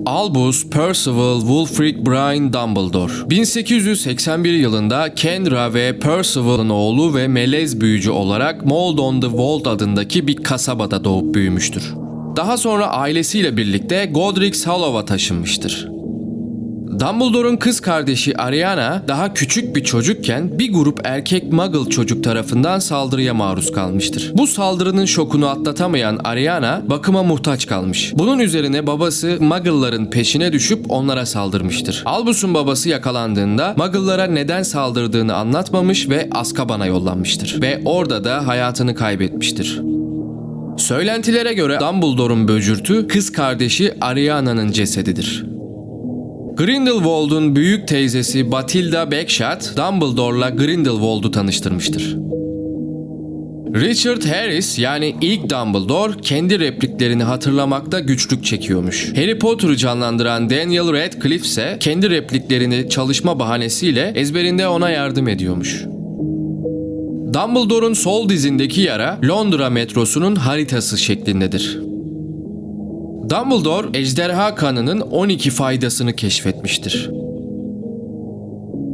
Albus Percival Wulfric Brian Dumbledore. 1881 yılında Kendra ve Percival'ın oğlu ve melez büyücü olarak Mold on the Wold adındaki bir kasabada doğup büyümüştür. Daha sonra ailesiyle birlikte Godric's Hollow'a taşınmıştır. Dumbledore'un kız kardeşi Ariana daha küçük bir çocukken bir grup erkek Muggle çocuk tarafından saldırıya maruz kalmıştır. Bu saldırının şokunu atlatamayan Ariana bakıma muhtaç kalmış. Bunun üzerine babası Muggle'ların peşine düşüp onlara saldırmıştır. Albus'un babası yakalandığında Muggle'lara neden saldırdığını anlatmamış ve Azkaban'a yollanmıştır. Ve orada da hayatını kaybetmiştir. Söylentilere göre Dumbledore'un böcürtü kız kardeşi Ariana'nın cesedidir. Grindelwald'un büyük teyzesi Bathilda Bagshot, Dumbledore'la Grindelwald'u tanıştırmıştır. Richard Harris yani ilk Dumbledore kendi repliklerini hatırlamakta güçlük çekiyormuş. Harry Potter'ı canlandıran Daniel Radcliffe ise kendi repliklerini çalışma bahanesiyle ezberinde ona yardım ediyormuş. Dumbledore'un sol dizindeki yara Londra metrosunun haritası şeklindedir. Dumbledore, ejderha kanının 12 faydasını keşfetmiştir.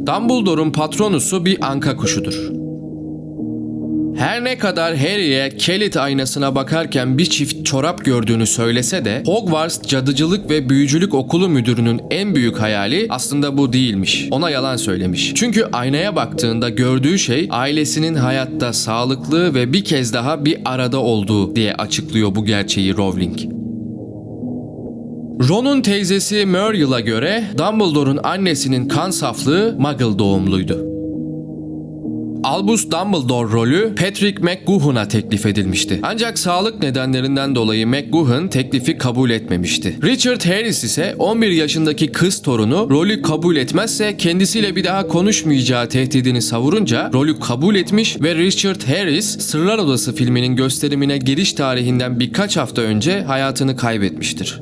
Dumbledore'un patronusu bir anka kuşudur. Her ne kadar Harry'e Kelit aynasına bakarken bir çift çorap gördüğünü söylese de Hogwarts Cadıcılık ve Büyücülük Okulu müdürünün en büyük hayali aslında bu değilmiş. Ona yalan söylemiş. Çünkü aynaya baktığında gördüğü şey ailesinin hayatta sağlıklı ve bir kez daha bir arada olduğu diye açıklıyor bu gerçeği Rowling. Ron'un teyzesi Muriel'a göre Dumbledore'un annesinin kan saflığı Muggle doğumluydu. Albus Dumbledore rolü Patrick McGoohan'a teklif edilmişti. Ancak sağlık nedenlerinden dolayı McGoohan teklifi kabul etmemişti. Richard Harris ise 11 yaşındaki kız torunu rolü kabul etmezse kendisiyle bir daha konuşmayacağı tehdidini savurunca rolü kabul etmiş ve Richard Harris Sırlar Odası filminin gösterimine giriş tarihinden birkaç hafta önce hayatını kaybetmiştir.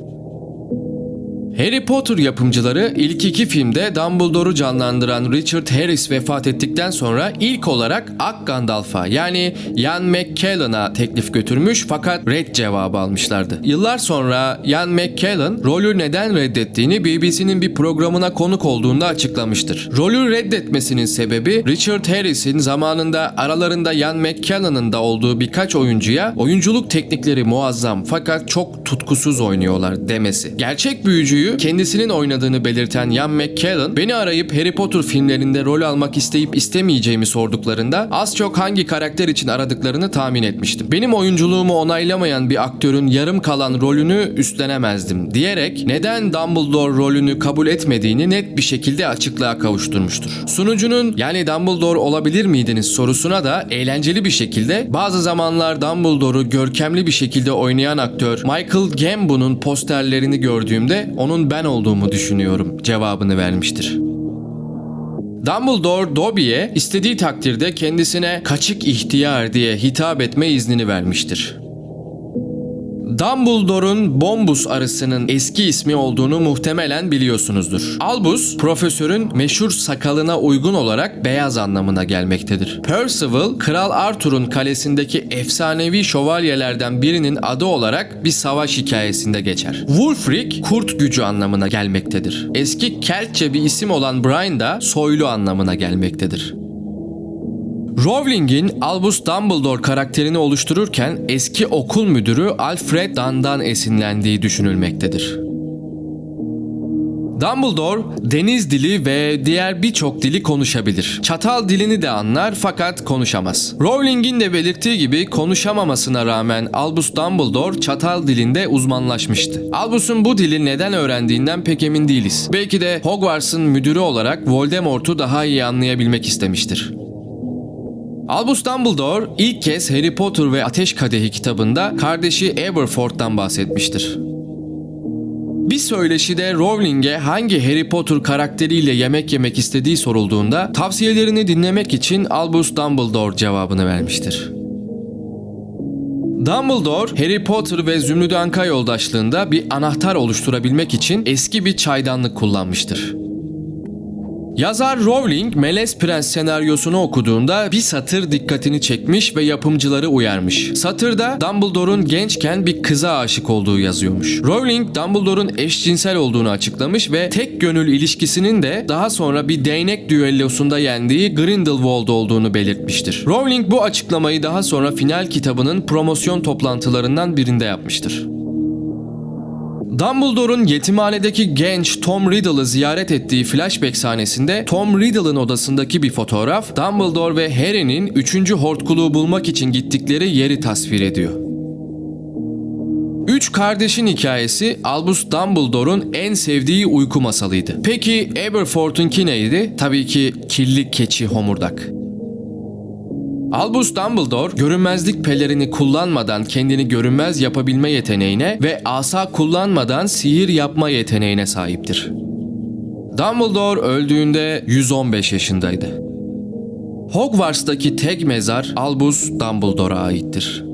Harry Potter yapımcıları ilk iki filmde Dumbledore'u canlandıran Richard Harris vefat ettikten sonra ilk olarak Ak Gandalf'a yani Ian McKellen'a teklif götürmüş fakat red cevabı almışlardı. Yıllar sonra Ian McKellen rolü neden reddettiğini BBC'nin bir programına konuk olduğunda açıklamıştır. Rolü reddetmesinin sebebi Richard Harris'in zamanında aralarında Ian McKellen'ın da olduğu birkaç oyuncuya oyunculuk teknikleri muazzam fakat çok tutkusuz oynuyorlar demesi. Gerçek büyücüyü kendisinin oynadığını belirten Ian McKellen, beni arayıp Harry Potter filmlerinde rol almak isteyip istemeyeceğimi sorduklarında az çok hangi karakter için aradıklarını tahmin etmiştim. Benim oyunculuğumu onaylamayan bir aktörün yarım kalan rolünü üstlenemezdim diyerek neden Dumbledore rolünü kabul etmediğini net bir şekilde açıklığa kavuşturmuştur. Sunucunun yani Dumbledore olabilir miydiniz sorusuna da eğlenceli bir şekilde bazı zamanlar Dumbledore'u görkemli bir şekilde oynayan aktör Michael Gambon'un posterlerini gördüğümde onun ben olduğumu düşünüyorum cevabını vermiştir. Dumbledore Dobby'ye istediği takdirde kendisine kaçık ihtiyar diye hitap etme iznini vermiştir. Dumbledore'un Bombus arısının eski ismi olduğunu muhtemelen biliyorsunuzdur. Albus, profesörün meşhur sakalına uygun olarak beyaz anlamına gelmektedir. Percival, Kral Arthur'un kalesindeki efsanevi şövalyelerden birinin adı olarak bir savaş hikayesinde geçer. Wulfric, kurt gücü anlamına gelmektedir. Eski Keltçe bir isim olan Brian da soylu anlamına gelmektedir. Rowling'in Albus Dumbledore karakterini oluştururken eski okul müdürü Alfred Dunn'dan esinlendiği düşünülmektedir. Dumbledore, deniz dili ve diğer birçok dili konuşabilir. Çatal dilini de anlar fakat konuşamaz. Rowling'in de belirttiği gibi konuşamamasına rağmen Albus Dumbledore çatal dilinde uzmanlaşmıştı. Albus'un bu dili neden öğrendiğinden pek emin değiliz. Belki de Hogwarts'ın müdürü olarak Voldemort'u daha iyi anlayabilmek istemiştir. Albus Dumbledore ilk kez Harry Potter ve Ateş Kadehi kitabında kardeşi Aberforth'tan bahsetmiştir. Bir söyleşide Rowling'e hangi Harry Potter karakteriyle yemek yemek istediği sorulduğunda tavsiyelerini dinlemek için Albus Dumbledore cevabını vermiştir. Dumbledore, Harry Potter ve Zümrüt Anka yoldaşlığında bir anahtar oluşturabilmek için eski bir çaydanlık kullanmıştır. Yazar Rowling, Melez Prens senaryosunu okuduğunda bir satır dikkatini çekmiş ve yapımcıları uyarmış. Satırda Dumbledore'un gençken bir kıza aşık olduğu yazıyormuş. Rowling, Dumbledore'un eşcinsel olduğunu açıklamış ve tek gönül ilişkisinin de daha sonra bir değnek düellosunda yendiği Grindelwald olduğunu belirtmiştir. Rowling bu açıklamayı daha sonra final kitabının promosyon toplantılarından birinde yapmıştır. Dumbledore'un yetimhanedeki genç Tom Riddle'ı ziyaret ettiği flashback sahnesinde Tom Riddle'ın odasındaki bir fotoğraf, Dumbledore ve Harry'nin 3. Hortkuluğu bulmak için gittikleri yeri tasvir ediyor. Üç kardeşin hikayesi Albus Dumbledore'un en sevdiği uyku masalıydı. Peki Aberforth'unki neydi? Tabii ki kirli keçi homurdak. Albus Dumbledore, görünmezlik pelerini kullanmadan kendini görünmez yapabilme yeteneğine ve asa kullanmadan sihir yapma yeteneğine sahiptir. Dumbledore öldüğünde 115 yaşındaydı. Hogwarts'taki tek mezar Albus Dumbledore'a aittir.